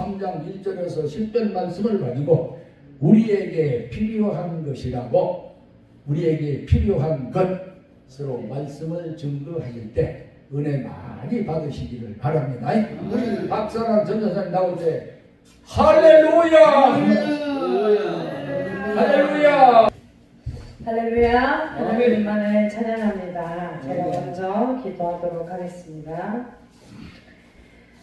3장 1절에서 10절 말씀을 가지고 우리에게 필요한 것이라고, 우리에게 필요한 것으로 말씀을 증거하실 때 은혜 많이 받으시기를 바랍니다. 우리 박사랑 전도사님 나올 때 할렐루야! 할렐루야! 할렐루야! 하나님만을 찬양합니다. 제가 먼저 기도하도록 하겠습니다.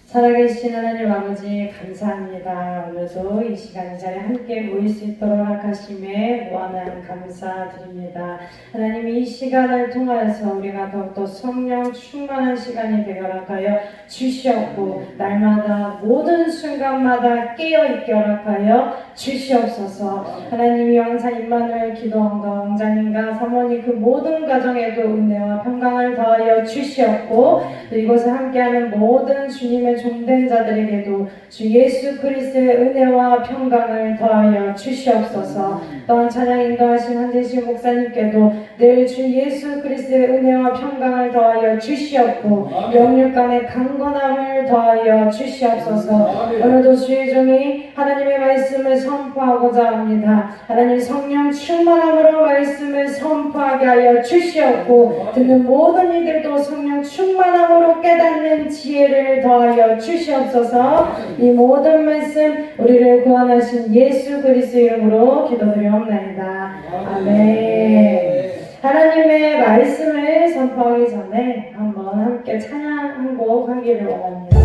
살아계신 하나님 아버지 감사합니다. 오늘도 이 시간 이 자리에 함께 모일 수 있도록 허락하심에 무한한 감사드립니다. 하나님 이 시간을 통하여서 우리가 더욱더 성령 충만한 시간이 되게 허락하여 주시옵고 날마다 모든 순간마다 깨어있게 허락하여 주시옵소서. 하나님이 항상 임마누엘 기도원과 왕자님과 사모님 그 모든 가정에도 은혜와 평강을 더하여 주시옵고 또 이곳에 함께하는 모든 주님의 종된 자들에게도 주 예수 그리스도의 은혜와 평강을 더하여 주시옵소서. 또한 찬양 인도하신 한재식 목사님께도 늘 주 예수 그리스도의 은혜와 평강을 더하여 주시옵고 영육 간의 강건함을 더하여 주시옵소서. 오늘도 주의 종이 하나님의 말씀을 선포하고자 합니다. 하나님 성령 충만함으로 말씀을 선포하게 하여 주시옵고 듣는 모든 이들도 성령 충만함으로 깨닫는 지혜를 더하여 주시옵소서. 이 모든 말씀 우리를 구원하신 예수 그리스도 이름으로 기도드리옵나이다. 아멘. 하나님의 말씀을 선포하기 전에 한번 함께 찬양 한 곡 하기를 원합니다.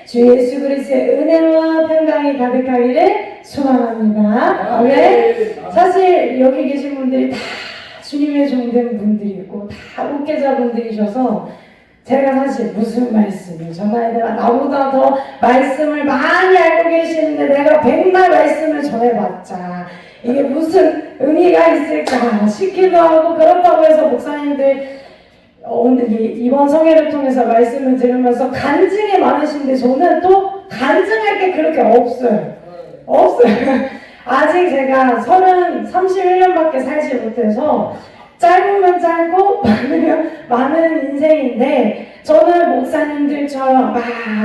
주 예수 그리스도의 은혜와 평강이 가득하기를 소망합니다. 아멘. 사실 여기 계신 분들이 다 주님의 종된 분들이고 다 목회자분들이셔서 제가 사실 무슨 말씀을 전해야 되나, 나보다 더 말씀을 많이 알고 계시는데 내가 백날 말씀을 전해봤자 이게 무슨 의미가 있을까 싶기도 하고, 그렇다고 해서 목사님들 오늘 이번 성회를 통해서 말씀을 들으면서 간증이 많으신데 저는 또 간증할 게 그렇게 없어요. 아직 제가 31년밖에 살지 못해서 짧으면 짧고 많은 인생인데 저는 목사님들처럼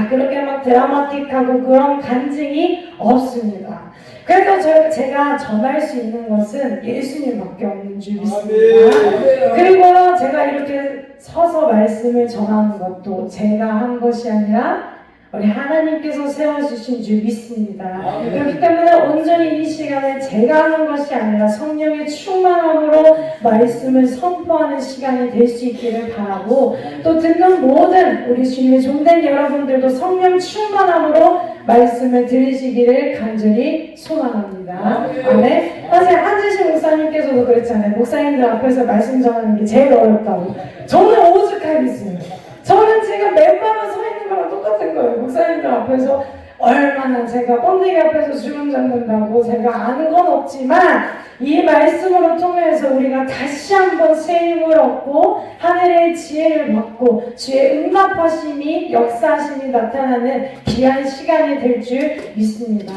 그렇게 드라마틱하고 그런 간증이 없습니다. 그래서 제가 전할 수 있는 것은 예수님밖에 없는 줄 믿습니다. 그리고 제가 이렇게 서서 말씀을 전하는 것도 제가 한 것이 아니라 우리 하나님께서 세워주신 줄 믿습니다. 그렇기 때문에 온전히 이 시간에 제가 하는 것이 아니라 성령의 충만함으로 말씀을 선포하는 시간이 될 수 있기를 바라고, 또 듣는 모든 우리 주님의 종된 여러분들도 성령 충만함으로 말씀을 들으시기를 간절히 소망합니다. 아멘. 사실 한재식 목사님께서도 그랬잖아요. 목사님들 앞에서 말씀 전하는 게 제일 어렵다고. 저는 오죽하겠어요. 저는 지금 맨발로 서 있는 거랑 똑같은 거예요. 목사님들 앞에서 얼마나 제가 번데기 앞에서 주름 잡는다고 제가 아는 건 없지만 이 말씀으로 통해서 우리가 다시 한번 새 힘을 얻고 하늘의 지혜를 받고 주의 응답하심이 역사하심이 나타나는 귀한 시간이 될 줄 믿습니다.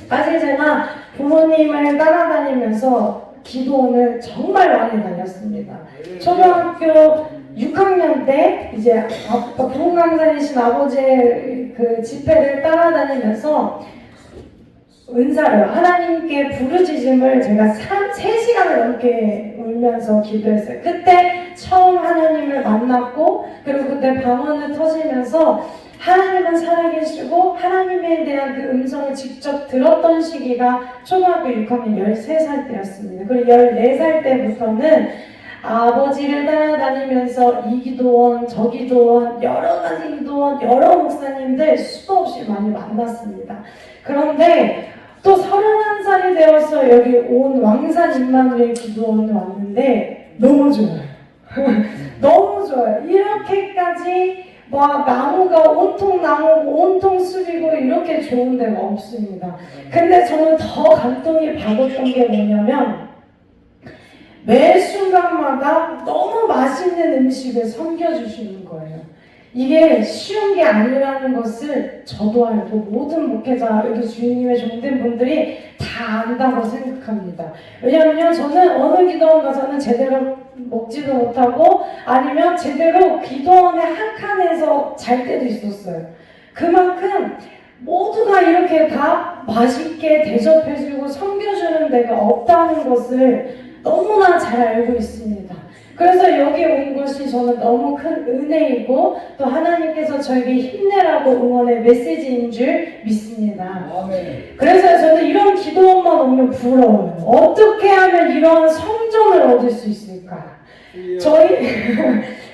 사실 제가 부모님을 따라다니면서 기도원을 정말 많이 다녔습니다. 초등학교 6학년 때 이제 부흥 강사이신 아버지의 그 집회를 따라다니면서 은사를 하나님께 부르짖음을 제가 3시간을 넘게 울면서 기도했어요. 그때 처음 하나님을 만났고 그리고 그때 방언을 터지면서 하나님은 살아계시고 하나님에 대한 그 음성을 직접 들었던 시기가 초등학교 6학년 13살 때였습니다. 그리고 14살 때부터는 아버지를 따라다니면서 이 기도원, 저 기도원, 여러 가지 기도원, 여러 목사님들 수도 없이 많이 만났습니다. 그런데 또 31살이 되어서 여기 온 왕산 임마누엘 기도원에 왔는데 너무 좋아요. 너무 좋아요. 이렇게까지 막 나무가 온통 나무고 온통 숲이고 이렇게 좋은 데가 없습니다. 근데 저는 더 감동이 받았던 게 뭐냐면 매 순간마다 너무 맛있는 음식을 섬겨주시는 거예요. 이게 쉬운 게 아니라는 것을 저도 알고 모든 목회자 여기 주님의 종된 분들이 다 안다고 생각합니다. 왜냐하면 저는 어느 기도원 가서는 제대로 먹지도 못하고 아니면 제대로 기도원의 한 칸에서 잘 때도 있었어요. 그만큼 모두가 이렇게 다 맛있게 대접해주고 섬겨주는 데가 없다는 것을 너무나 잘 알고 있습니다. 그래서 여기 온 것이 저는 너무 큰 은혜이고 또 하나님께서 저에게 힘내라고 응원의 메시지인 줄 믿습니다. 그래서 저는 이런 기도원만 오면 부러워요. 어떻게 하면 이런 성전을 얻을 수 있을까?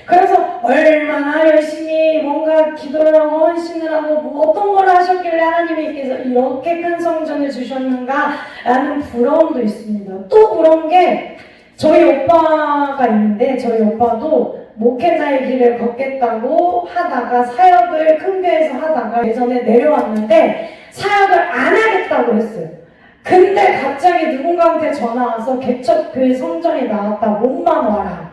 그래서 얼마나 열심히 뭔가 기도를 하고 헌신을 하고 뭐 어떤 걸 하셨길래 하나님께서 이렇게 큰 성전을 주셨는가 라는 부러움도 있습니다. 또 그런 게 저희 오빠가 있는데 저희 오빠도 목회자의 길을 걷겠다고 하다가 사역을 큰 교회에서 하다가 예전에 내려왔는데 사역을 안 하겠다고 했어요. 근데 갑자기 누군가한테 전화 와서 개척교회 성전이 나왔다 몸만 와라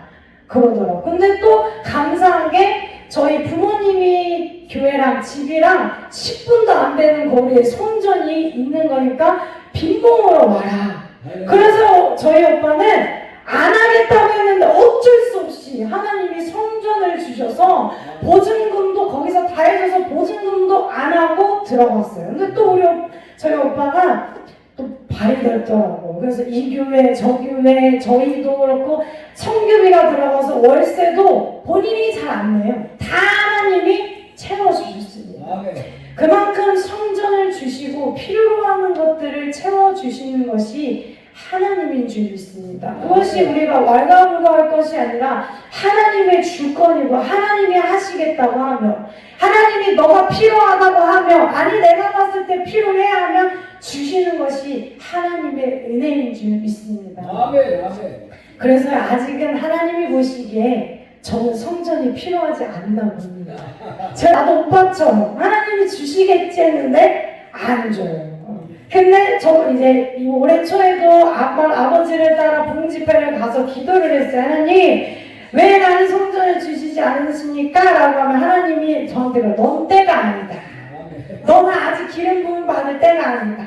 그러더라고요. 근데 또 감사한 게 저희 부모님이 교회랑 집이랑 10분도 안 되는 거리에 성전이 있는 거니까 빈봉으로 와라. 그래서 저희 오빠는 안 하겠다고 했는데 어쩔 수 없이 하나님이 성전을 주셔서 보증금도 거기서 다 해줘서 보증금도 안 하고 들어갔어요. 근데 또 저희 오빠가 또 발이 넓더라고. 그래서 이 교회, 저 교회, 저희도 그렇고 성교비가 들어가서 월세도 본인이 잘 안 내요. 다 하나님이 채워주셨습니다. 그만큼 성전을 주시고 필요로 하는 것들을 채워주시는 것이 하나님인 줄 믿습니다. 그것이 우리가 왈가불가할 것이 아니라 하나님의 주권이고 하나님이 하시겠다고 하며 하나님이 너가 필요하다고 하며 아니 내가 봤을 때 필요해 하면 주시는 것이 하나님의 은혜인 줄 믿습니다. 그래서 아직은 하나님이 보시기에 저는 성전이 필요하지 않나 봅니다. 나도 오빠처럼 하나님이 주시겠지 했는데 안 줘요. 근데 저 이제 올해 초에도 아버지를 따라 봉집회를 가서 기도를 했어요. 하나님 왜 나는 성전을 주시지 않으십니까? 라고 하면 하나님이 저한테 그래요. 넌 때가 아니다. 너는 아직 기름 부음 받을 때가 아니다.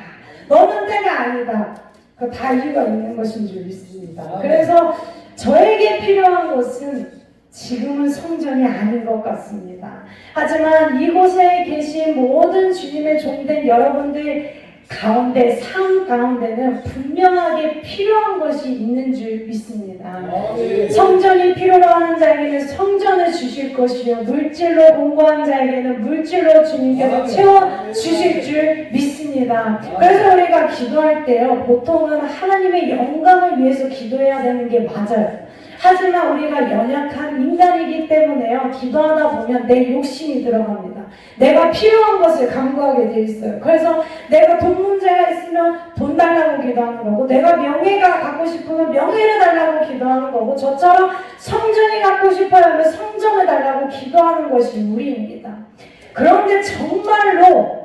너는 때가 아니다. 그 다 이유가 있는 것인 줄 믿습니다. 그래서 저에게 필요한 것은 지금은 성전이 아닌 것 같습니다. 하지만 이곳에 계신 모든 주님의 종된 여러분들 가운데 삶 가운데는 분명하게 필요한 것이 있는 줄 믿습니다. 성전이 필요로 하는 자에게는 성전을 주실 것이요 물질로 공부하는 자에게는 물질로 주님께서 채워주실 줄 믿습니다. 그래서 우리가 기도할 때요 보통은 하나님의 영광을 위해서 기도해야 되는 게 맞아요. 하지만 우리가 연약한 인간이기 때문에요 기도하다 보면 내 욕심이 들어갑니다. 내가 필요한 것을 간구하게 돼 있어요. 그래서 내가 돈 문제가 있으면 돈 달라고 기도하는 거고 내가 명예가 갖고 싶으면 명예를 달라고 기도하는 거고 저처럼 성전이 갖고 싶어야 하면 성전을 달라고 기도하는 것이 우리입니다. 그런데 정말로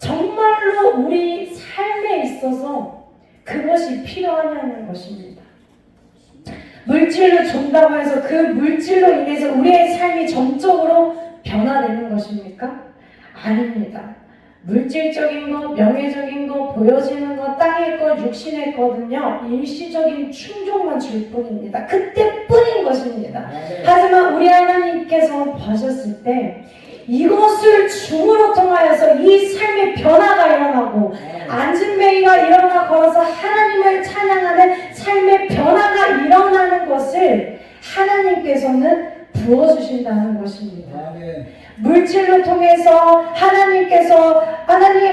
정말로 우리 삶에 있어서 그것이 필요하냐는 것입니다. 물질로 준다고 해서 그 물질로 인해서 우리의 삶이 전적으로 변화되는 것입니까? 아닙니다. 물질적인 것, 명예적인 것, 보여지는 것, 땅의 것, 육신의 것은요, 일시적인 충족만 줄 뿐입니다. 그때뿐인 것입니다. 하지만 우리 하나님께서 보셨을 때 이것을 줌으로 통하여서 이 삶의 변화가 일어나고 안진뱅이가 일어나 걸어서 하나님을 찬양하는 삶의 변화가 일어나는 것을 하나님께서는 부어주신다는 것입니다. 물질로 통해서 하나님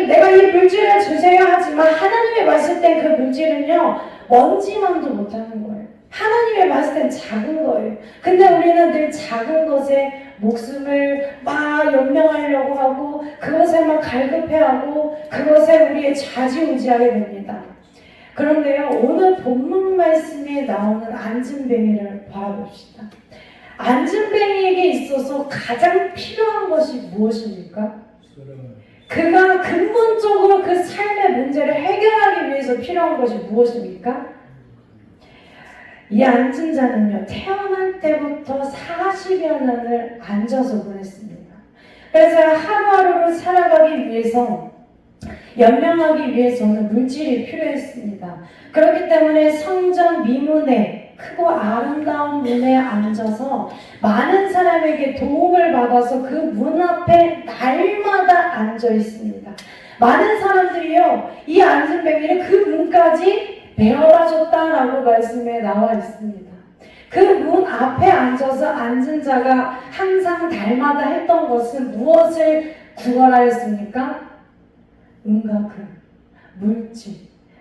내가 이 물질을 주세요 하지만 하나님이 봤을 땐 그 물질은요 먼지만도 못하는 거예요. 하나님이 봤을 땐 작은 거예요. 근데 우리는 늘 작은 것에 목숨을 막 연명하려고 하고 그것에 막 갈급해하고 그것에 우리의 좌지우지하게 됩니다. 그런데요 오늘 본문 말씀에 나오는 안진뱅이를 바라봅시다. 안진뱅이에게 있어서 가장 필요한 것이 무엇입니까? 그가 근본적으로 그 삶의 문제를 해결하기 위해서 필요한 것이 무엇입니까? 이 앉은 자는요 태어날 때부터 40여 년을 앉아서 보냈습니다. 그래서 하루하루를 살아가기 위해서 연명하기 위해서는 물질이 필요했습니다. 그렇기 때문에 성전 미문에 크고 아름다운 문에 앉아서 많은 사람에게 도움을 받아서 그 문 앞에 날마다 앉아 있습니다. 많은 사람들이요 이 안진뱅이를 그 문까지 배워다 줬다라고 말씀에 나와 있습니다. 그 문 앞에 앉아서 앉은 자가 항상 달마다 했던 것은 무엇을 구걸하였습니까? 은과 금, 물질,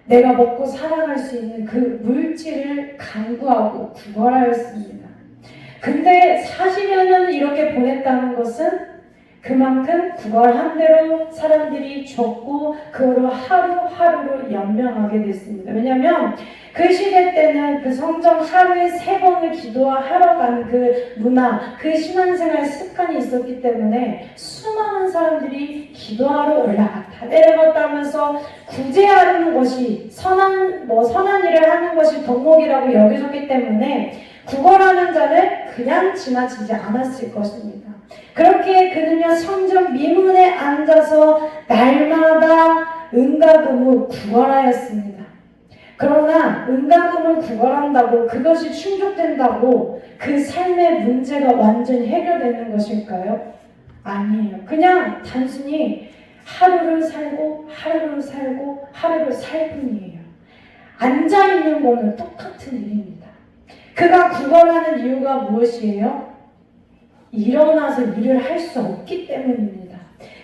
내가 먹고 살아갈 수 있는 그 물질을 간구하고 구걸하였습니다. 근데 40여 년을 이렇게 보냈다는 것은 그만큼 구걸한 대로 사람들이 줬고 그로 하루하루를 연명하게 됐습니다. 왜냐하면 그 시대 때는 그 성전 하루에 3번을 기도하러 가는 그 문화, 그 신앙생활 습관이 있었기 때문에 수많은 사람들이 기도하러 올라갔다 내려갔다 하면서 구제하는 것이 선한 일을 하는 것이 덕목이라고 여겨졌기 때문에 구걸하는 자를 그냥 지나치지 않았을 것입니다. 그렇게 그는요 성전 미문에 앉아서 날마다 은과 금을 구걸하였습니다. 그러나 은과 금을 구걸한다고 그것이 충족된다고 그 삶의 문제가 완전히 해결되는 것일까요? 아니에요. 그냥 단순히 하루를 살고 하루를 살고 하루를 살 뿐이에요. 앉아있는 거는 똑같은 일입니다. 그가 구걸하는 이유가 무엇이에요? 일어나서 일을 할 수 없기 때문입니다.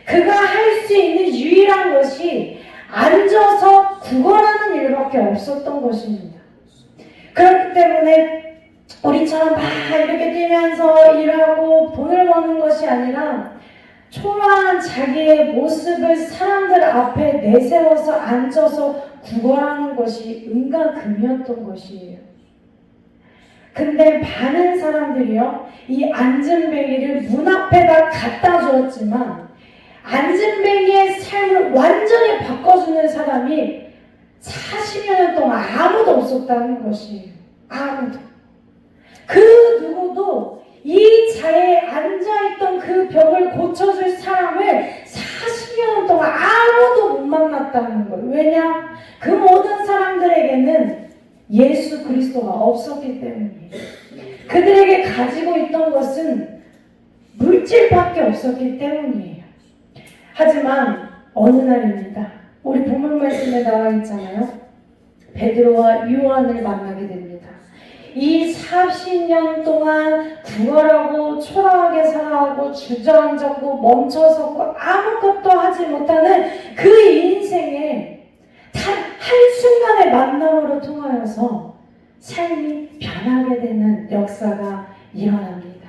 그가 할 수 있는 유일한 것이 앉아서 구걸하는 일밖에 없었던 것입니다. 그렇기 때문에 우리처럼 막 이렇게 뛰면서 일하고 돈을 버는 것이 아니라 초라한 자기의 모습을 사람들 앞에 내세워서 앉아서 구걸하는 것이 은과 금이었던 것이에요. 근데 많은 사람들이요 이 안진뱅이를 문 앞에다 갖다 주었지만 안진뱅이의 삶을 완전히 바꿔주는 사람이 40여 년 동안 아무도 없었다는 것이에요. 아무도. 그 누구도 이 자리에 앉아있던 그 벽을 고쳐줄 사람을 40여 년 동안 아무도 못 만났다는 거예요. 왜냐? 그 모든 사람들에게는 예수 그리스도가 없었기 때문이에요. 그들에게 가지고 있던 것은 물질밖에 없었기 때문이에요. 하지만 어느 날입니다. 우리 본문 말씀에 나와 있잖아요. 베드로와 요한을 만나게 됩니다. 이 40년 동안 구걸하고 초라하게 살아가고 주저앉았고 멈춰섰고 아무것도 하지 못하는 그 인생에 단 한순간의 만남으로 통하여서 삶이 변하게 되는 역사가 일어납니다.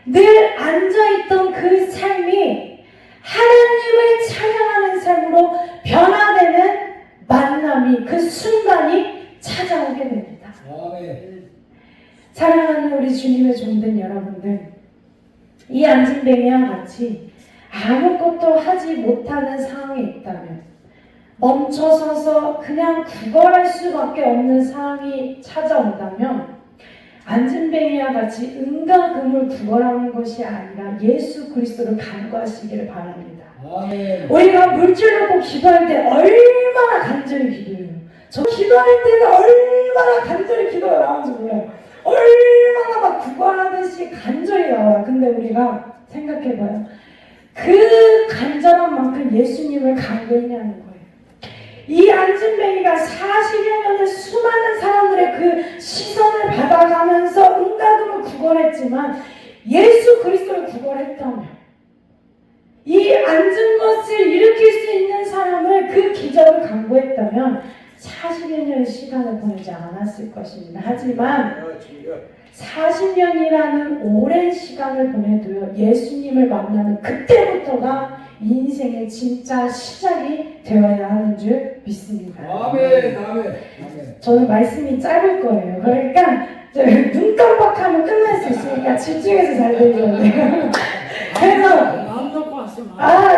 늘 앉아있던 그 삶이 하나님을 찬양하는 삶으로 변화되는 만남이 그 순간이 찾아오게 됩니다. 사랑하는 우리 주님의 종된 여러분들, 이 안진뱅이와 같이 아무것도 하지 못하는 상황이 있다면, 멈춰서서 그냥 구걸할 수밖에 없는 상황이 찾아온다면, 안진뱅이와 같이 은과 금을 구걸하는 것이 아니라 예수 그리스도를 간구하시기를 바랍니다. 아멘. 우리가 물질 놓고 기도할 때 얼마나 간절히 기도해요. 저 기도할 때는 얼마나 간절히 기도가 나오는지 몰라요. 얼마나 막 구걸하듯이 간절히 나와요. 근데 우리가 생각해봐요. 그 간절한 만큼 예수님을 간구했냐는 거예요. 이 안진뱅이가 40여 년을 수많은 사람들의 그 시선을 받아가면서 은가금을 구걸했지만 예수 그리스도를 구걸했다면, 이 앉은 것을 일으킬 수 있는 사람을 그 기적을 강구했다면 40여 년의 시간을 보내지 않았을 것입니다. 하지만 40년이라는 오랜 시간을 보내도요, 예수님을 만나는 그때부터가 인생의 진짜 시작이 되어야 하는 줄 믿습니다. 아멘. 아멘. 저는 말씀이 짧을 거예요. 그러니까 눈 깜빡하면 끝날 수 있으니까 집중해서 잘 들으셔야 돼요. 그래서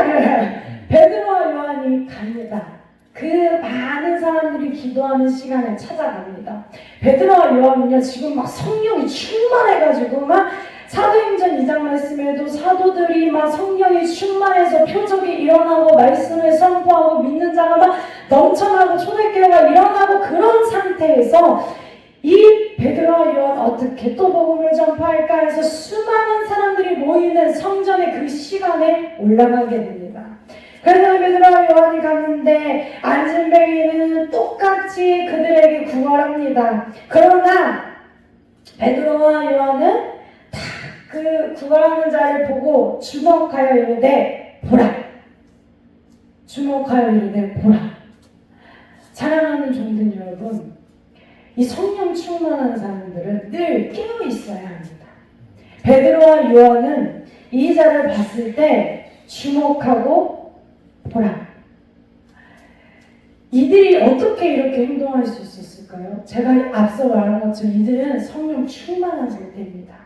그래. 베드로와 요한이 갑니다. 그 많은 사람들이 기도하는 시간에 찾아갑니다. 베드로와 요한은요, 지금 막 성령이 충만해가지고 막 사도행전 2장 말씀에도 사도들이 막 성령이 충만해서 표적이 일어나고 말씀을 선포하고 믿는 자가 막 넘쳐나고 초대교회가 일어나고 그런 상태에서 이 베드로와 요한 어떻게 또 복음을 전파할까 해서 수많은 사람들이 모이는 성전의 그 시간에 올라가게 됩니다. 그래서 베드로와 요한이 갔는데 안진뱅이는 똑같이 그들에게 구걸합니다. 그러나 베드로와 요한은 그 구걸하는 자를 보고 주목하여 이르되 보라. 주목하여 이르되 보라. 사랑하는 종들 여러분, 이 성령 충만한 사람들은 늘 깨어 있어야 합니다. 베드로와 요한은 이 자를 봤을 때 주목하고 보라. 이들이 어떻게 이렇게 행동할 수 있었을까요? 제가 앞서 말한 것처럼 이들은 성령 충만한 상태입니다.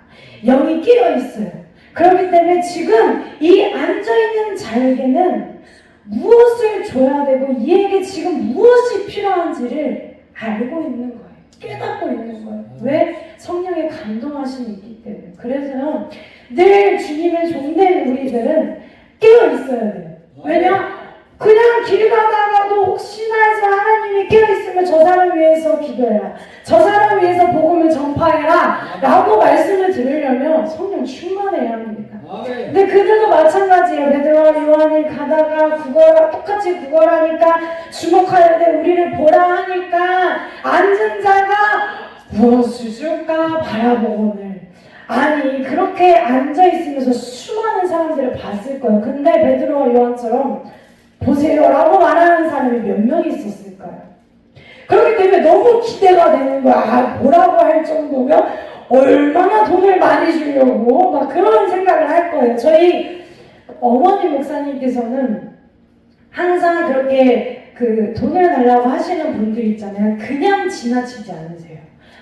영이 깨어 있어요. 그렇기 때문에 지금 이 앉아있는 자에게는 무엇을 줘야 되고 이에게 지금 무엇이 필요한지를 알고 있는 거예요. 깨닫고 있는 거예요. 왜? 성령의 감동하심이 있기 때문에. 그래서 늘 주님의 종된 우리들은 깨어 있어야 돼요. 왜냐? 그냥 길 가다가도 혹시나 해서 하나님이 깨어있으면 저 사람 위해서 기도해라, 저 사람 위해서 복음을 전파해라 라고 말씀을 들으려면 성령 충만해야 합니다. 근데 그들도 마찬가지예요. 베드로와 요한이 가다가 똑같이 구걸하니까 주목하여 돼 우리를 보라 하니까 앉은 자가 무엇을 줄까 바라보고는, 아니 그렇게 앉아있으면서 수많은 사람들을 봤을 거예요. 근데 베드로와 요한처럼 보세요 라고 말하는 사람이 몇 명 있었을까요? 그렇기 때문에 너무 기대가 되는 거야. 뭐라고 할 정도면 얼마나 돈을 많이 주려고 막 그런 생각을 할 거예요. 저희 어머니 목사님께서는 항상 그렇게 그 돈을 달라고 하시는 분들 있잖아요. 그냥 지나치지 않으세요.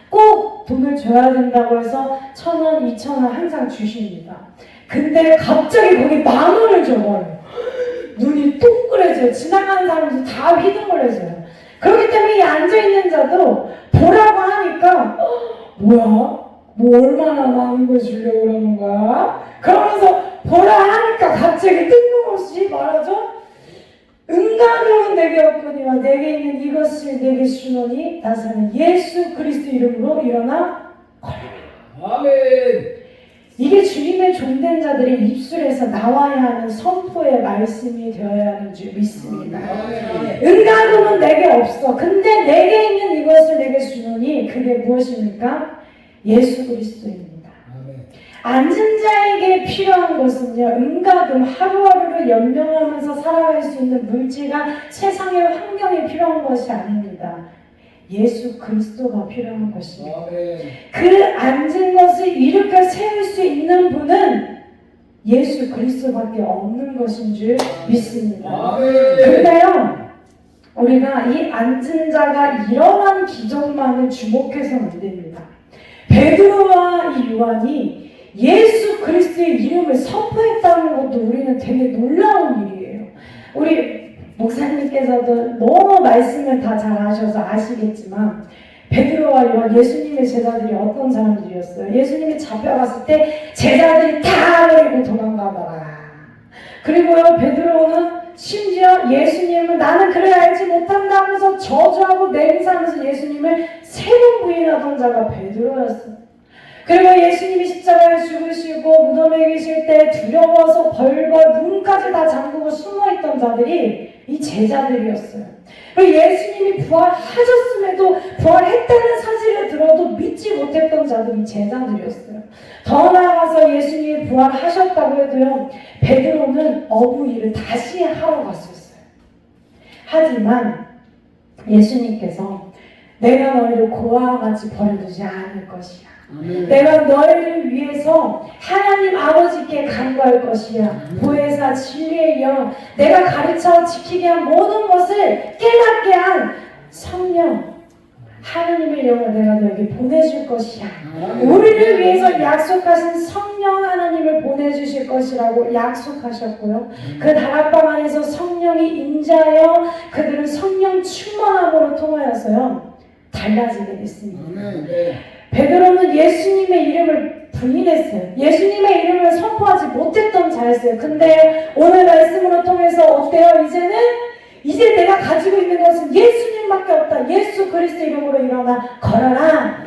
꼭 돈을 줘야 된다고 해서 1,000원, 2,000원 항상 주십니다. 근데 갑자기 거기 10,000원을 줘버려요. 눈이 동그래져요. 지나가는 사람들 다 휘둥그레져요. 그렇기 때문에 이 앉아있는 자도 보라고 하니까 뭐야? 뭐 얼마나 많은 걸 주려고 그러는 거야? 그러면서 보라 하니까 갑자기 뜬금없이 말하죠. 은가금은 내게 없거니와 내게 있는 이것을 내게 주노니 나사는 예수 그리스도 이름으로 일어나 걸어라. 아멘. 이게 주님의 종된 자들의 입술에서 나와야 하는 선포의 말씀이 되어야 하는 줄 믿습니다. 은가금은 내게 없어. 근데 내게 있는 이것을 내게 주노니 그게 무엇입니까? 예수 그리스도입니다. 앉은 자에게 필요한 것은요, 은가금 하루하루를 연명하면서 살아갈 수 있는 물질과 세상의 환경이 필요한 것이 아닙니다. 예수 그리스도가 필요한 것입니다. 그 앉은 것을 일으켜 세울 수 있는 분은 예수 그리스도밖에 없는 것인 줄 믿습니다. 그런데요, 우리가 이 앉은 자가 일어난 기적만을 주목해서는 안 됩니다. 베드로와 이 요한이 예수 그리스도의 이름을 선포했다는 것도 우리는 되게 놀라운 일이에요. 우리 목사님께서도 너무 말씀을 다 잘 아셔서 아시겠지만 베드로와 요한 예수님의 제자들이 어떤 사람들이었어요? 예수님이 잡혀갔을 때 제자들이 다 버리고 도망가더라. 그리고요 베드로는 심지어 예수님은 나는 그를 알지 못한다 하면서 저주하고 맹세하면서 예수님을 3번 부인하던 자가 베드로였어요. 그리고 예수님이 십자가에 죽으시고 무덤에 계실 때 두려워서 벌벌 문까지 다 잠그고 숨어있던 자들이 이 제자들이었어요. 그리고 예수님이 부활하셨음에도 부활했다는 사실을 들어도 믿지 못했던 자들이 제자들이었어요. 더 나아가서 예수님이 부활하셨다고 해도요 베드로는 어부일을 다시 하러 갔었어요. 하지만 예수님께서 내가 너희를 고아와 같이 버려두지 않을 것이야. 내가 너희를 위해서 하나님 아버지께 간구할 것이야. 보혜사 진리의 영, 내가 가르쳐 지키게 한 모든 것을 깨닫게 한 성령, 하나님의 영을 내가 너에게 보내줄 것이야. 우리를 위해서 약속하신 성령 하나님을 보내주실 것이라고 약속하셨고요. 그 다락방 안에서 성령이 임재하여 그들은 성령 충만함으로 통하여서요 달라지게 됐습니다. 베드로는 예수님의 이름을 부인했어요. 예수님의 이름을 선포하지 못했던 자였어요. 근데 오늘 말씀으로 통해서 어때요? 이제 내가 가지고 있는 것은 예수님밖에 없다. 예수 그리스도 이름으로 일어나 걸어라.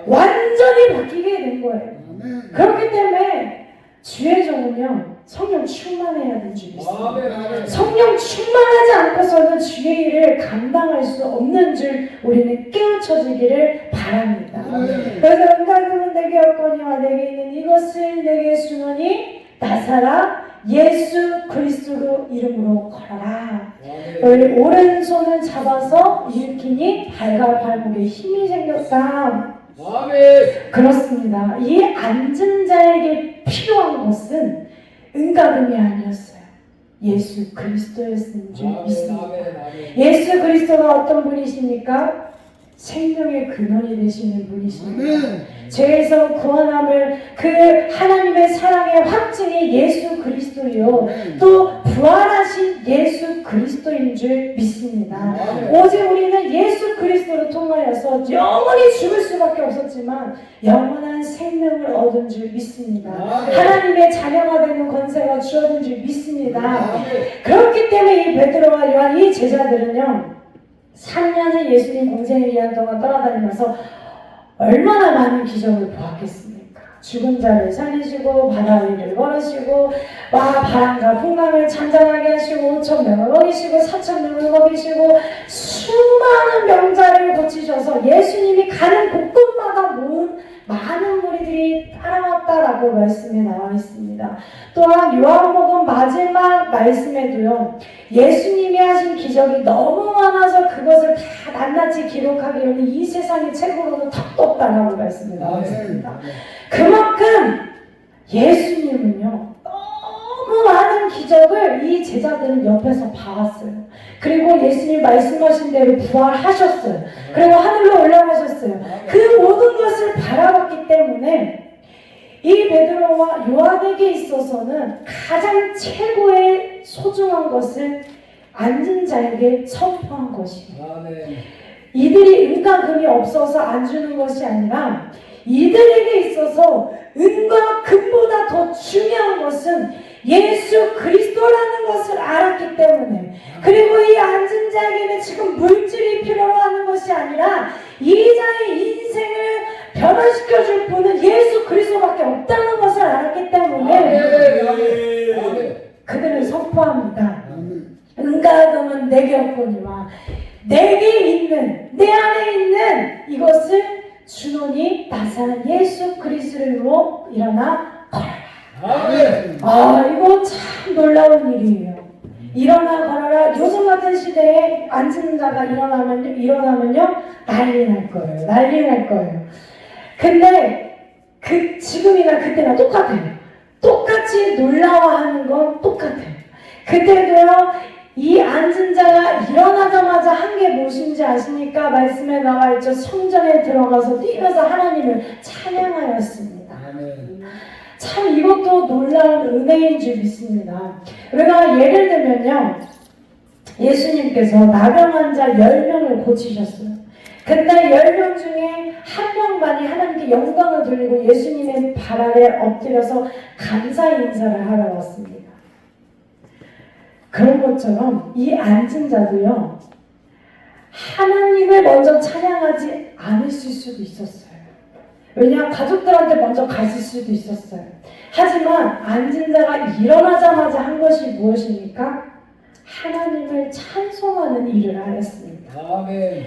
완전히 바뀌게 된 거예요. 그렇기 때문에 주의 종은요 성령 충만해야 되는 줄 믿습니다. 성령 충만하지 않고서는 주의 일을 감당할 수 없는 줄 우리는 깨우쳐지기를 바랍니다. 그래서 응답은 내게 없거니와 내게 있는 이것을 내게 주노니 나사라 예수 그리스도 이름으로 걸어라. 너희 오른손을 잡아서 일으키니 발목에 힘이 생겼다. 그렇습니다. 이 앉은 자에게 필요한 것은 은가금이 아니었어요. 예수 그리스도였는 줄 믿습니다. 예수 그리스도가 어떤 분이십니까? 생명의 근원이 되시는 분이십니다. 죄에서 구원함을 그 하나님의 사랑의 확증이 예수 그리스도요 또 부활하신 예수 그리스도인 줄 믿습니다. 오직 우리는 예수 그리스도를 통하여서 영원히 죽을 수밖에 없었지만 영원한 생명을 얻은 줄 믿습니다. 하나님의 자녀가 되는 권세가 주어진 줄 믿습니다. 그렇기 때문에 이 베드로와 요한 이 제자들은요 3년을 예수님 공생에 의한 동안 떠나다니면서 얼마나 많은 기적을 보았겠습니까? 죽은 자를 살리시고 바다 위를 걸으시고 바람과 풍랑을 잔잔하게 하시고 5,000명을 먹이시고 4,000명을 먹이시고 수많은 명자를 고치셔서 예수님이 가는 곳곳마다 모은 많은 무리들이 따라왔다라고 말씀에 나와 있습니다. 또한 요한복음 마지막 말씀에도요 예수님이 하신 기적이 너무 많아서 그것을 다 낱낱이 기록하기로는 이 세상의 책으로도 턱도 없다라고 말씀에 나와 있습니다. 그만큼 예수님은요 너무 많은 기적을 이 제자들은 옆에서 봐왔어요. 그리고 예수님 말씀하신 대로 부활하셨어요. 그리고 하늘로 올라가셨어요. 그 모든 것을 바라봤기 때문에 이 베드로와 요한에게 있어서는 가장 최고의 소중한 것을 앉은 자에게 선포한 것입니다. 이들이 은과 금이 없어서 안 주는 것이 아니라 이들에게 있어서 은과 금보다 더 중요한 것은 예수 그리스도라는 것을 알았기 때문에 그리고 이 앉은 자에게는 지금 물질이 필요로 하는 것이 아니라 이 자의 인생을 변화시켜줄 분은 예수 그리스도밖에 없다는 것을 알았기 때문에 그들은 선포합니다. 은과 금은 내게 없거니와 내게 있는 내 안에 있는 이것을 주노니 나사렛 예수 그리스도로 일어나 걸어라. 이거 참 놀라운 일이에요. 일어나 걸어라. 요즘 같은 시대에 앉은 자가 일어나면요 난리 날 거예요. 근데 지금이나 그때나 똑같아요. 똑같이 놀라워하는 건 똑같아요. 그때도요 이 앉은 자가 일어나자마자 한 게 무엇인지 아십니까? 말씀에 나와 있죠. 성전에 들어가서 뛰면서 하나님을 찬양하였습니다. 아멘. 참 이것도 놀라운 은혜인 줄 믿습니다. 우리가 예를 들면요, 예수님께서 나병 환자 10명을 고치셨어요. 근데 10명 중에 한 명만이 하나님께 영광을 돌리고 예수님의 발 아래 엎드려서 감사 인사를 하러 왔습니다. 그런 것처럼 이 앉은 자도요, 하나님을 먼저 찬양하지 않으실 수도 있었어요. 왜냐, 가족들한테 먼저 가실 수도 있었어요. 하지만 앉은 자가 일어나자마자 한 것이 무엇입니까? 하나님을 찬송하는 일을 하였습니다. 아멘.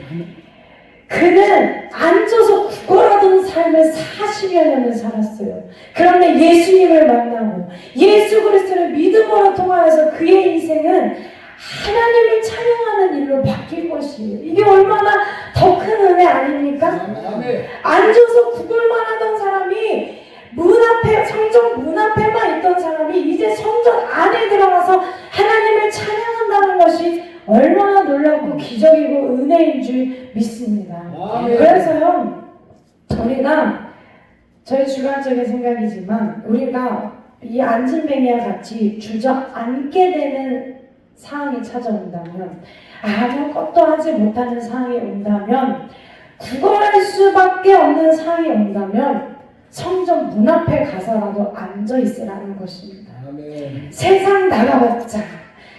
그는 앉아서 구걸하던 삶을 40여 년을 살았어요. 그런데 예수님을 만나고 예수 그리스도를 믿음으로 통하여서 그의 인생은 하나님을 찬양하는 일로 바뀐 것이에요. 이게 얼마나 더 큰 은혜 아닙니까? 아멘. 앉아서 구걸만 하던 사람이 문 앞에, 성전 문 앞에만 있던 사람이 이제 성전 안에 들어가서 하나님을 찬양한다는 것이 얼마나 놀랍고 기적이고 은혜인 줄 믿습니다. 아멘. 그래서요, 우리가 저희 주관적인 생각이지만 우리가 이 앉은뱅이와 같이 주저앉게 되는 상황이 찾아온다면, 아무것도 하지 못하는 상황이 온다면, 구걸할 수밖에 없는 상황이 온다면 성전 문 앞에 가서라도 앉아 있으라는 것입니다. 아멘. 세상 나가봤자,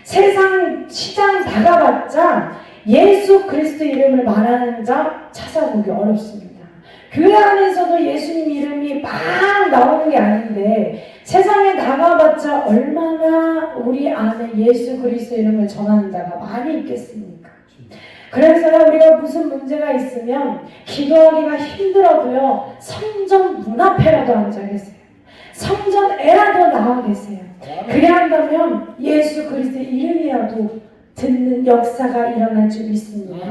세상 시장 나가봤자 예수 그리스도 이름을 말하는 자 찾아보기 어렵습니다. 교회 안에서도 예수님 이름이 막 나오는 게 아닌데 세상에 나가봤자 얼마나 우리 안에 예수 그리스도 이름을 전하는 자가 많이 있겠습니까? 그래서 우리가 무슨 문제가 있으면 기도하기가 힘들어도요, 성전 문 앞에라도 앉아 계세요. 성전에라도 나와 계세요. 그래 한다면 예수 그리스도의 이름이라도 듣는 역사가 일어날 줄 믿습니다.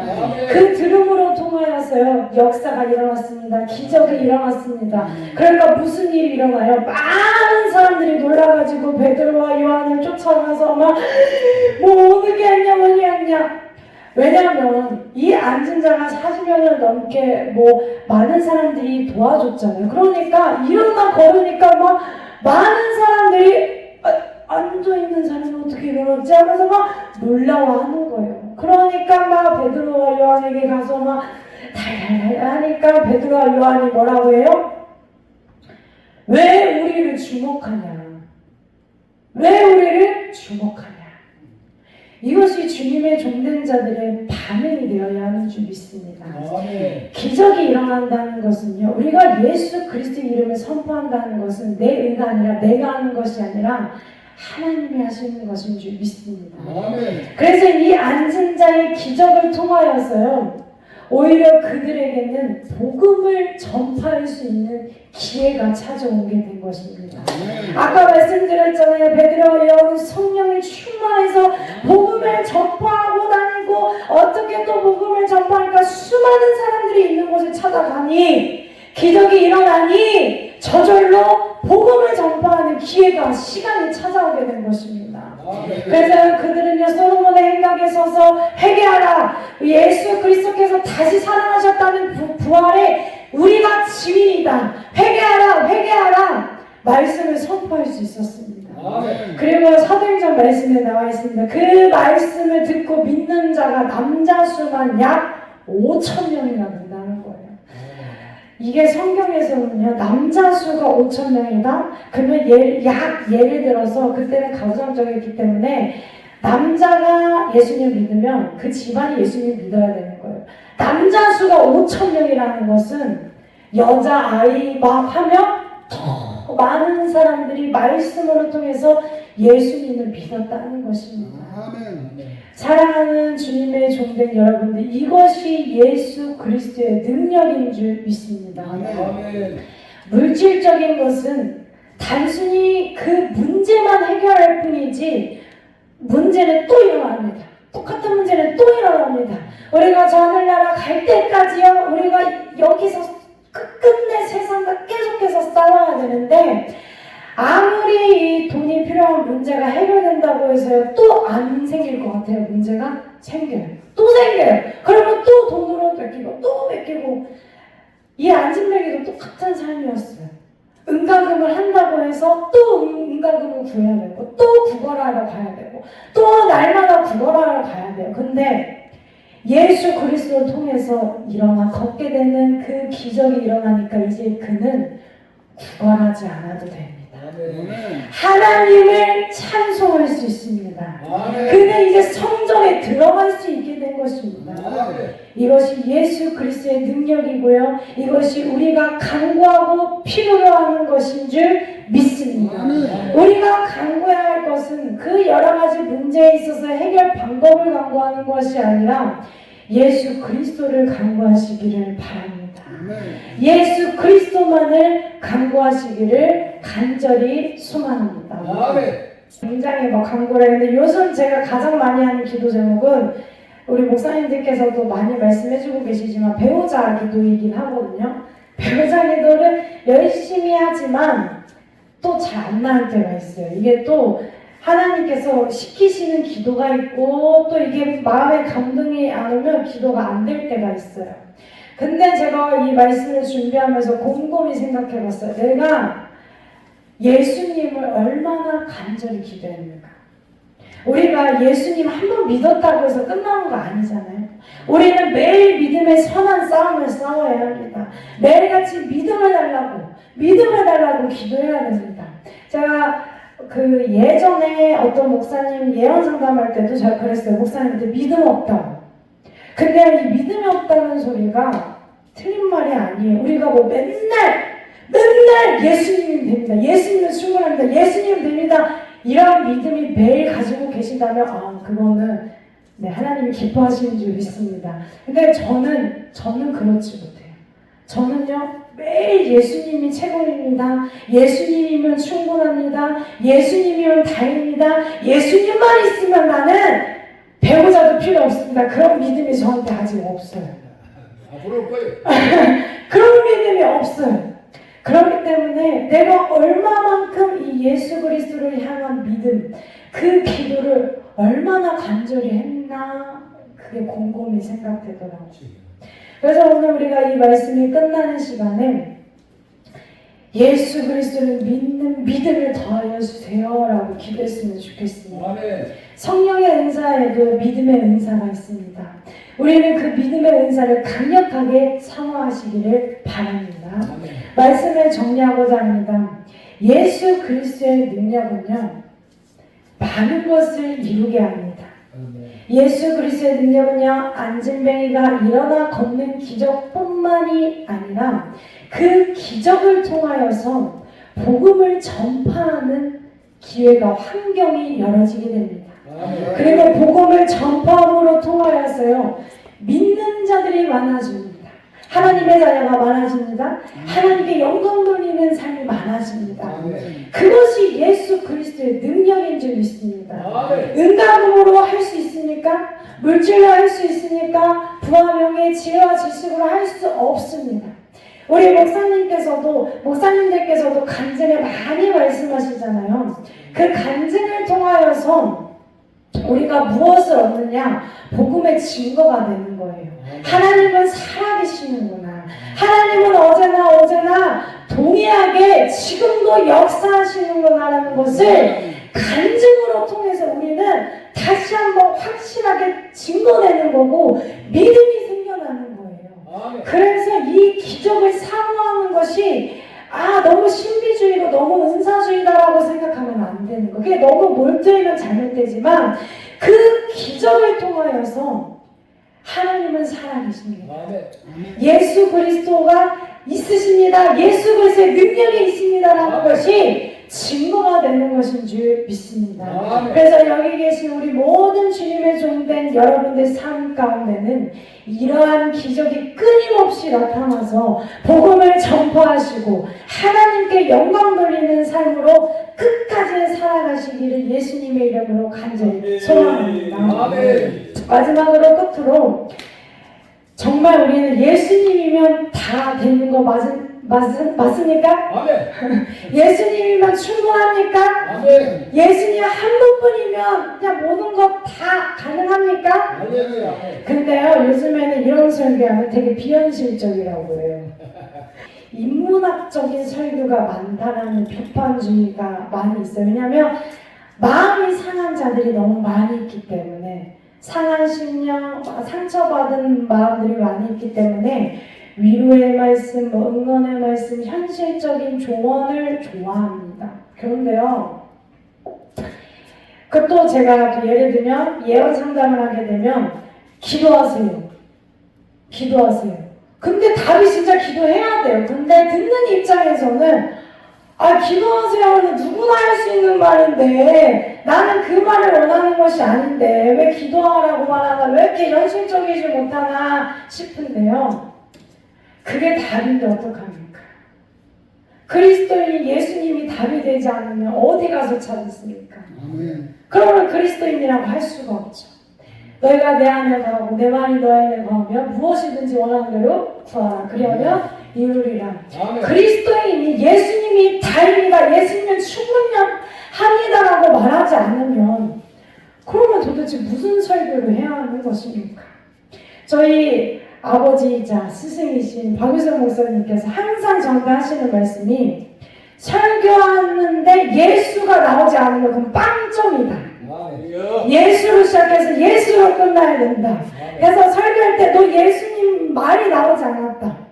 그 들음으로 통하여서요, 역사가 일어났습니다. 기적이 일어났습니다. 그러니까 무슨 일이 일어나요? 많은 사람들이 놀라가지고 베드로와 요한을 쫓아가서 막 뭐 어떻게 했냐 뭐니 했냐. 왜냐하면 이 앉은 자가 40년을 넘게 뭐 많은 사람들이 도와줬잖아요. 그러니까 일어나 걸으니까 막 많은 사람들이 앉아있는 사람이 어떻게 일어났지 하면서 막 놀라워하는 거예요. 그러니까 막 베드로와 요한에게 가서 막 달달달 하니까 베드로와 요한이 뭐라고 해요? 왜 우리를 주목하냐? 왜 우리를 주목하냐? 이것이 주님의 종된 자들의 반응이 되어야 하는 줄 믿습니다. 아멘. 기적이 일어난다는 것은요, 우리가 예수 그리스도의 이름을 선포한다는 것은 내 의가 아니라 내가 하는 것이 아니라 하나님이 하시는 것인 줄 믿습니다. 아멘. 그래서 이 앉은 자의 기적을 통하여서요, 오히려 그들에게는 복음을 전파할 수 있는 기회가 찾아오게 된 것입니다. 아까 말씀드렸잖아요. 베드로와 요한은 성령이 충만해서 복음을 전파하고 다니고, 어떻게 또 복음을 전파할까? 수많은 사람들이 있는 곳에 찾아가니 기적이 일어나니 저절로 복음을 전파하는 기회가, 시간이 찾아오게 된 것입니다. 그래서 그들은요, 솔로몬의 행각에 서서 회개하라, 예수 그리스도께서 다시 살아나셨다는 부활에 우리가 지인이다, 회개하라 회개하라 말씀을 선포할 수 있었습니다. 그리고 사도행전 말씀에 나와 있습니다. 그 말씀을 듣고 믿는 자가 남자 수만 약 5,000명이나 된다는 거예요. 이게 성경에서는요, 남자 수가 5,000명이다? 그러면 예를 들어서 그때는 가부장적이었기 때문에 남자가 예수님을 믿으면 그 집안이 예수님을 믿어야 되는 거예요. 남자 수가 5,000명이라는 것은 여자 아이 막 하면 더 많은 사람들이 말씀으로 통해서 예수님을 믿었다는 것입니다. 사랑하는 주님의 종된 여러분들, 이것이 예수 그리스도의 능력인 줄 믿습니다. 물질적인 것은 단순히 그 문제만 해결할 뿐이지 문제는 또 일어납니다. 똑같은 문제는 또 일어납니다. 우리가 저 하늘나라 갈 때까지요, 우리가 여기서 끝끝내 세상과 계속해서 싸워야 되는데, 아무리 이 돈이 필요한 문제가 해결된다고 해서요, 또 안 생길 것 같아요. 문제가 생겨요. 또 생겨요. 그러면 또 돈으로 뺏기고 또 뺏기고. 이 안진뱅이도 똑같은 삶이었어요. 응가금을 한다고 해서 또 응가금을 구해야 되고 또 구걸하러 가야 되고 또 날마다 구걸하러 가야 돼요. 근데 예수 그리스도를 통해서 일어나 걷게 되는 그 기적이 일어나니까 이제 그는 구걸하지 않아도 됩니다. 하나님을 찬송할 수 있습니다. 그는 이제 성전에 들어갈 수 있게 된 것입니다. 이것이 예수 그리스도의 능력이고요. 이것이 우리가 간구하고 필요로 하는 것인 줄 믿습니다. 우리가 간구해야 할 것은 그 여러 가지 문제에 있어서 해결 방법을 간구하는 것이 아니라 예수 그리스도를 간구하시기를 바랍니다. 예수 그리스도만을 간구하시기를 간절히 소망합니다. 굉장히 간구를 했는데 요즘 제가 가장 많이 하는 기도 제목은 우리 목사님들께서도 많이 말씀해주고 계시지만 배우자 기도이긴 하거든요. 배우자 기도를 열심히 하지만 또 잘 안 나올 때가 있어요. 이게 또 하나님께서 시키시는 기도가 있고 또 이게 마음에 감동이 안 오면 기도가 안 될 때가 있어요. 근데 제가 이 말씀을 준비하면서 곰곰이 생각해 봤어요. 내가 예수님을 얼마나 간절히 기도했는가. 우리가 예수님 한 번 믿었다고 해서 끝나는 거 아니잖아요. 우리는 매일 믿음의 선한 싸움을 싸워야 합니다. 매일같이 믿음을 달라고 기도해야 됩니다. 제가 예전에 어떤 목사님 예언 상담할 때도 제가 그랬어요. 목사님한테 믿음 없다고. 근데 이 믿음이 없다는 소리가 틀린 말이 아니에요. 우리가 맨날 예수님이 됩니다. 예수님은 충분합니다. 예수님은 됩니다. 이런 믿음이 매일 가지고 계신다면 그거는 하나님이 기뻐하시는 줄 믿습니다. 근데 저는 그렇지 못해요. 저는요 매일 예수님이 최고입니다. 예수님이면 충분합니다. 예수님이면 다행입니다. 예수님만 있으면 나는 배우자도 필요 없습니다. 그런 믿음이 저한테 아직 없어요. 앞으로 거예요. 그런 믿음이 없어요. 그렇기 때문에 내가 얼마만큼 이 예수 그리스도를 향한 믿음, 그 기도를 얼마나 간절히 했나 그게 곰곰이 생각되더라고요. 그래서 오늘 우리가 이 말씀이 끝나는 시간에 예수 그리스도를 믿는 믿음을 더하여 주세요라고 기도했으면 좋겠습니다. 성령의 은사에도 믿음의 은사가 있습니다. 우리는 그 믿음의 은사를 강력하게 사모하시기를 바랍니다. 말씀을 정리하고자 합니다. 예수 그리스도의 능력은요 많은 것을 이루게 합니다. 예수 그리스도의 능력은요 안진뱅이가 일어나 걷는 기적뿐만이 아니라 그 기적을 통하여서 복음을 전파하는 기회가 환경이 열어지게 됩니다. 그리고 복음을 전파함으로 통하여서요 믿는 자들이 많아집니다. 하나님의 자녀가 많아집니다. 하나님께 영광 돌리는 삶이 많아집니다. 그것이 예수 그리스도의 능력인 줄 믿습니다. 은가금으로 할 수 있습니까? 물질로 할 수 있습니까? 부와 명예, 지혜와 지식으로 할 수 없습니다. 우리 목사님들께서도 간증을 많이 말씀하시잖아요. 그 간증을 통하여서 우리가 무엇을 얻느냐? 복음의 증거가 되는 거예요. 하나님은 살아계시는구나. 하나님은 언제나 동일하게 지금도 역사하시는구나라는 것을 간증으로 통해서 우리는 다시 한번 확실하게 증거내는 거고 믿음이 생겨나는 거예요. 그래서 이 기적을 사모하는 것이 너무 신비주의고 너무 은사주의다라고 생각하면 안 되는 거. 그게 너무 몰두하면 잘못되지만 그 기적을 통하여서 하나님은 살아계십니다. 예수 그리스도가 있으십니다. 예수 그리스도의 능력이 있습니다라는 것이 증거가 되는 것인 줄 믿습니다. 그래서 여기 계신 우리 모든 주님의 종된 여러분들 삶 가운데는 이러한 기적이 끊임없이 나타나서 복음을 전파하시고 하나님께 영광 돌리는 삶으로 끝까지 살아가시기를 예수님의 이름으로 간절히 소망합니다. 마지막으로 끝으로 정말 우리는 예수님이면 다 되는 거 맞습니까? 예수님이면 충분합니까? 예수님 한 분뿐이면 그냥 모든 것 다 가능합니까? 근데요 요즘에는 이런 설교하면 되게 비현실적이라고 해요. 인문학적인 설교가 많다라는 비판주의가 많이 있어요. 왜냐하면 마음이 상한 자들이 너무 많이 있기 때문에, 상한 심령, 상처받은 마음들이 많이 있기 때문에 위로의 말씀, 응원의 말씀, 현실적인 조언을 좋아합니다. 그런데요, 그것도 제가 또 예를 들면 예언 상담을 하게 되면 기도하세요. 기도하세요. 근데 답이 진짜 기도해야 돼요. 근데 듣는 입장에서는 기도하세요는 누구나 할 수 있는 말인데 나는 그 말을 원하는 것이 아닌데 왜 기도하라고 말하나, 왜 이렇게 현실적이지 못하나 싶은데요. 그게 답인데 어떡합니까? 그리스도인이 예수님이 답이 되지 않으면 어디 가서 찾겠습니까? 그러면 그리스도인이라고 할 수가 없죠. 너희가 내 안에 거하고 내 말이 너희 안에 거하면 무엇이든지 원하는 대로 구하라. 그리하면 이루리라. 그리스도인이 예수님이 다입니다, 예수님은 충분합니다라고 말하지 않으면 그러면 도대체 무슨 설교를 해야 하는 것입니까? 저희 아버지이자 스승이신 박유선 목사님께서 항상 저한테 하시는 말씀이, 설교하는데 예수가 나오지 않으면 그건 빵점이다. 예수로 시작해서 예수로 끝나야 된다. 그래서 설교할 때 너 예수님 말이 나오지 않았다.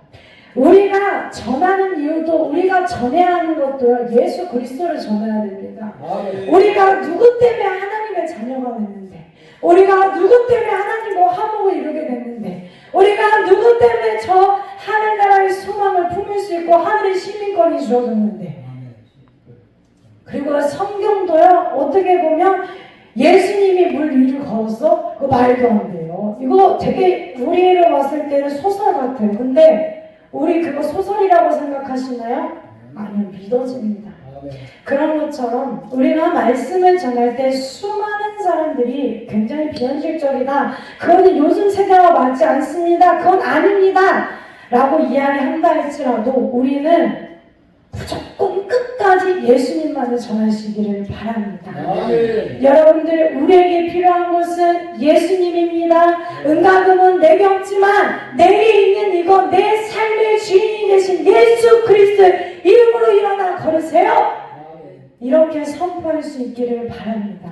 우리가 전하는 이유도, 우리가 전해야 하는 것도요, 예수 그리스도를 전해야 됩니다. 우리가 누구 때문에 하나님의 자녀가 됐는데, 우리가 누구 때문에 하나님과 화목을 이루게 됐는데, 우리가 누구 때문에 저 하늘나라의 소망을 품을 수 있고 하늘의 시민권이 주어졌는데, 그리고 성경도요, 어떻게 보면 예수님이 물 위를 걸었어? 그거 말도 안 돼요. 이거 되게 우리를 봤을 때는 소설 같아요. 근데 우리 그거 소설이라고 생각하시나요? 아니요, 믿어집니다. 그런 것처럼 우리가 말씀을 전할 때 수많은 사람들이 굉장히 비현실적이다, 그거는 요즘 세대와 맞지 않습니다, 그건 아닙니다 라고 이야기한다 할지라도 우리는 무조건 끝까지 예수님만을 전하시기를 바랍니다. 여러분들, 우리에게 필요한 것은 예수님입니다. 은가금은 내게 없지만 내게 있는 이거, 내 삶의 주인이 되신 예수 그리스도의 이름으로 일어나 걸으세요. 이렇게 선포할 수 있기를 바랍니다.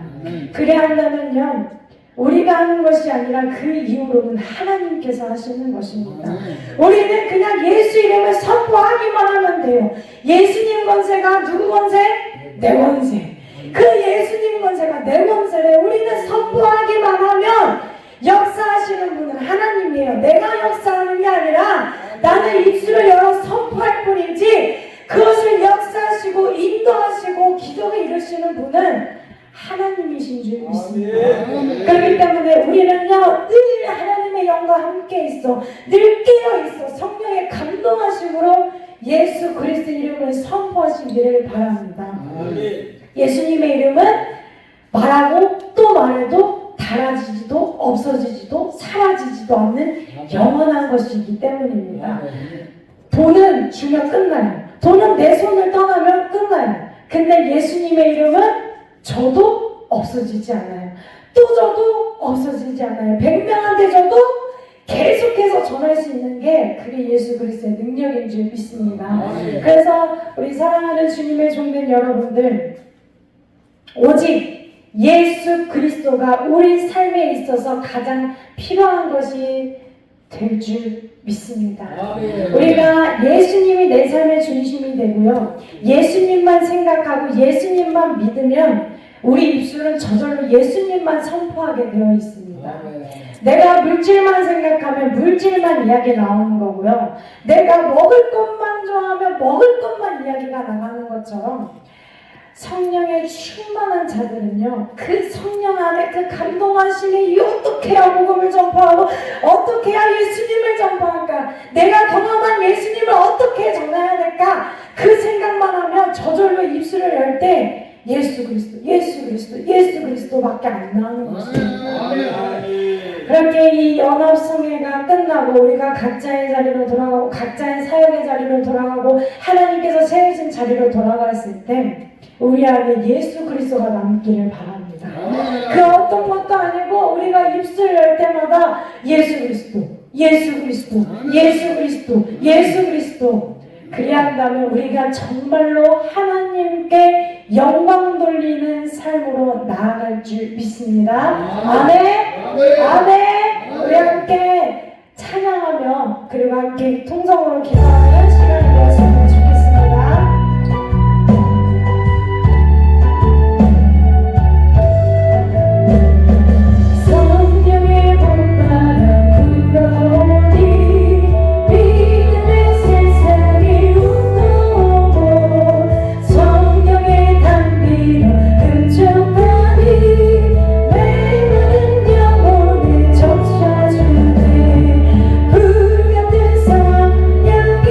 그래야 한다면요, 우리가 하는 것이 아니라 그 이후로는 하나님께서 하시는 것입니다. 우리는 그냥 예수 이름을 선포하기만 하면 돼요. 예수님 권세가 누구 권세? 내 권세. 그 예수님 권세가 내 권세래. 우리는 선포하기만 하면 역사하시는 분은 하나님이에요. 내가 역사하는 게 아니라 나는 입술을 열어 선포할 뿐이지, 그것을 역사하시고 인도하시고 기적을 이루시는 분은 하나님이신 줄 믿습니다. 그렇기 때문에 우리는요, 늘 하나님의 영과 함께 있어, 늘 깨어 있어 성령의 감동하심으로 예수 그리스도 이름을 선포하시기를 바랍니다. 예수님의 이름은 말하고 또 말해도 달아지지도 없어지지도 사라지지도 않는 영원한 것이기 때문입니다. 돈은 주면 끝나요. 돈은 내 손을 떠나면 끝나요. 근데 예수님의 이름은 저도 없어지지 않아요. 또 저도 없어지지 않아요. 100명한테 저도 계속해서 전할 수 있는 게 그게 예수 그리스도의 능력인 줄 믿습니다. 그래서 우리 사랑하는 주님의 종들 여러분들, 오직 예수 그리스도가 우리 삶에 있어서 가장 필요한 것이 될 줄 믿습니다. 우리가 예수님이 내 삶의 중심이 되고요, 예수님만 생각하고 예수님만 믿으면 우리 입술은 저절로 예수님만 선포하게 되어 있습니다. 내가 물질만 생각하면 물질만 이야기 나오는 거고요, 내가 먹을 것만 좋아하면 먹을 것만 이야기가 나가는 것처럼 성령에 충만한 자들은요, 그 성령 안에 그 감동하심이 어떻게 해야 복음을 전파하고 어떻게 해야 예수님을 전파할까, 내가 경험한 예수님을 어떻게 전해야 될까, 그 생각만 하면 저절로 입술을 열 때 예수 그리스도, 예수 그리스도, 예수 그리스도밖에 안 나오는 것입니다. 그렇게 이 연합성회가 끝나고 우리가 각자의 자리로 돌아가고 각자의 사역의 자리로 돌아가고 하나님께서 세우신 자리로 돌아갔을 때 우리 안에 예수 그리스도가 남기를 바랍니다. 그 어떤 것도 아니고 우리가 입술 열 때마다 예수 그리스도, 예수 그리스도, 예수 그리스도, 예수 그리스도. 그리한다면 우리가 정말로 하나님께 영광 돌리는 삶으로 나아갈 줄 믿습니다. 아멘. 아멘. 우리 함께 찬양하며 그리고 함께 통성으로 기도하는 시간이 되었으면 좋겠습니다. 성령의 봄바람 불어오니 믿음의 세상이 웃어오고 성령의 단비로 흡족하니 메마른 영혼을 적셔주네 불같은 성령이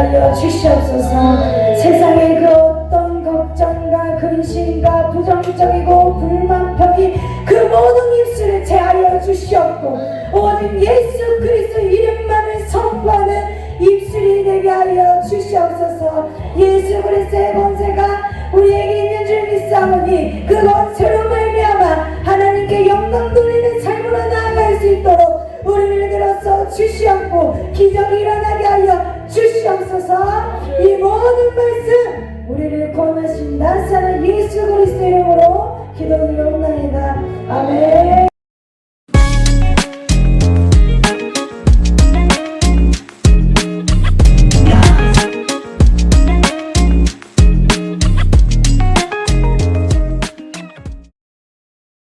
하여 주시옵소서. 세상의 그 어떤 걱정과 근심과 부정적이고 불만평이 그 모든 입술을 제하여 주시옵고 오직 예수 그리스도 이름만을 선포하는 입술이 되게 하여 주시옵소서. 예수 그리스도의 권세가 우리에게 있는 줄 믿사오니 그 권세로 말미암아 하나님께 영광 돌리는 삶으로 나아갈 수 있도록 우리를 들어서 주시옵고 기적이 일어나게 하여 주시옵소서. 이 모든 말씀